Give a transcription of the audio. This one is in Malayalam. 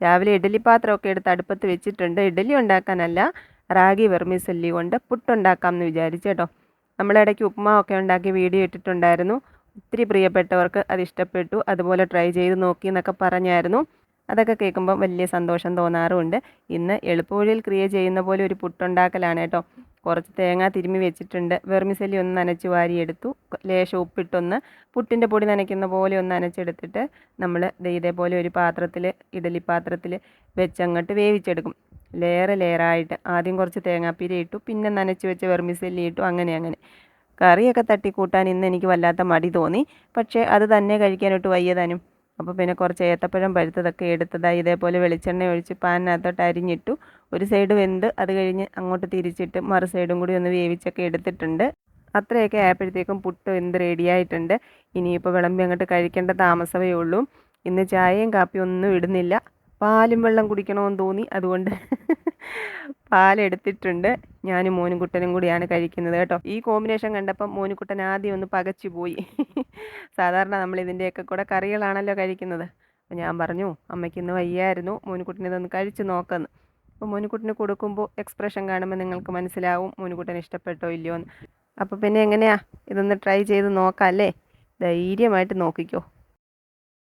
രാവിലെ ഇഡ്ഡലി പാത്രമൊക്കെ എടുത്ത് അടുപ്പത്ത് വെച്ചിട്ടുണ്ട്. ഇഡ്ഡലി ഉണ്ടാക്കാനല്ല, റാഗി വെർമിസെല്ലി കൊണ്ട് പുട്ടുണ്ടാക്കാം എന്ന് വിചാരിച്ചു കേട്ടോ. നമ്മളിടയ്ക്ക് ഉപ്മാവൊക്കെ ഉണ്ടാക്കി വീഡിയോ ഇട്ടിട്ടുണ്ടായിരുന്നു. ഒത്തിരി പ്രിയപ്പെട്ടവർക്ക് അത് ഇഷ്ടപ്പെട്ടു. അതുപോലെ ട്രൈ ചെയ്ത് നോക്കി എന്നൊക്കെ പറഞ്ഞായിരുന്നു. അതൊക്കെ കേൾക്കുമ്പോൾ വലിയ സന്തോഷം തോന്നാറുമുണ്ട്. ഇന്ന് എളുപ്പവഴിയിൽ ചെയ്യുന്ന പോലെ ഒരു പുട്ടുണ്ടാക്കലാണ് കേട്ടോ. കുറച്ച് തേങ്ങ തിരുമ്മി വെച്ചിട്ടുണ്ട്. വെർമിസെല്ലി ഒന്ന് നനച്ച് വാരിയെടുത്തു. ലേശം ഉപ്പിട്ടൊന്ന് പുട്ടിൻ്റെ പൊടി നനയ്ക്കുന്ന പോലെ ഒന്ന് നനച്ചെടുത്തിട്ട് നമ്മൾ ഇതേപോലെ ഒരു പാത്രത്തിൽ, ഇഡലി പാത്രത്തിൽ വെച്ചങ്ങോട്ട് വേവിച്ചെടുക്കും. ലെയറായിട്ട് ആദ്യം കുറച്ച് തേങ്ങാപ്പീര ഇട്ടു, പിന്നെ നനച്ച് വെച്ച വെർമിസെല്ലി ഇട്ടു. അങ്ങനെ കറിയൊക്കെ തട്ടിക്കൂട്ടാൻ ഇന്ന് എനിക്ക് വല്ലാത്ത മടി തോന്നി. പക്ഷേ അത് തന്നെ കഴിക്കാനൊട്ട് വയ്യതാനും. അപ്പോൾ പിന്നെ കുറച്ച് ഏത്തപ്പഴം പഴുത്തതൊക്കെ എടുത്തതായി ഇതേപോലെ വെളിച്ചെണ്ണ ഒഴിച്ച് പാനിനകത്തോട്ട് അരിഞ്ഞിട്ടു. ഒരു സൈഡ് വെന്ത് അത് കഴിഞ്ഞ് അങ്ങോട്ട് തിരിച്ചിട്ട് മറു സൈഡും കൂടി ഒന്ന് വേവിച്ചൊക്കെ എടുത്തിട്ടുണ്ട്. അത്രയൊക്കെ ആയപ്പോഴത്തേക്കും പുട്ട് വെന്ത് റെഡിയായിട്ടുണ്ട്. ഇനിയിപ്പോൾ വിളമ്പി അങ്ങോട്ട് കഴിക്കേണ്ട താമസമേ ഉള്ളൂ. ഇന്ന് ചായയും കാപ്പിയും ഒന്നും ഇടുന്നില്ല. പാലും വെള്ളം കുടിക്കണമെന്ന് തോന്നി, അതുകൊണ്ട് പാലെടുത്തിട്ടുണ്ട്. ഞാനും മോനുകുട്ടനും കൂടിയാണ് കഴിക്കുന്നത് കേട്ടോ. ഈ കോമ്പിനേഷൻ കണ്ടപ്പം മോനുകുട്ടൻ ആദ്യം ഒന്ന് പകച്ചു പോയി. സാധാരണ നമ്മൾ ഇതിൻ്റെയൊക്കെ കൂടെ കറികളാണല്ലോ കഴിക്കുന്നത്. അപ്പോൾ ഞാൻ പറഞ്ഞു, അമ്മയ്ക്ക് ഇന്ന് വയ്യായിരുന്നു, മോനുകുട്ടൻ ഇതൊന്ന് കഴിച്ച് നോക്കുന്നു. അപ്പോൾ മോനുകുട്ടന് കൊടുക്കുമ്പോൾ എക്സ്പ്രഷൻ കാണുമ്പോൾ നിങ്ങൾക്ക് മനസ്സിലാവും മോനുകുട്ടൻ ഇഷ്ടപ്പെട്ടോ ഇല്ലയോ എന്ന്. അപ്പോൾ പിന്നെ എങ്ങനെയാ, ഇതൊന്ന് ട്രൈ ചെയ്ത് നോക്കാം അല്ലേ? ധൈര്യമായിട്ട് നോക്കിക്കോ.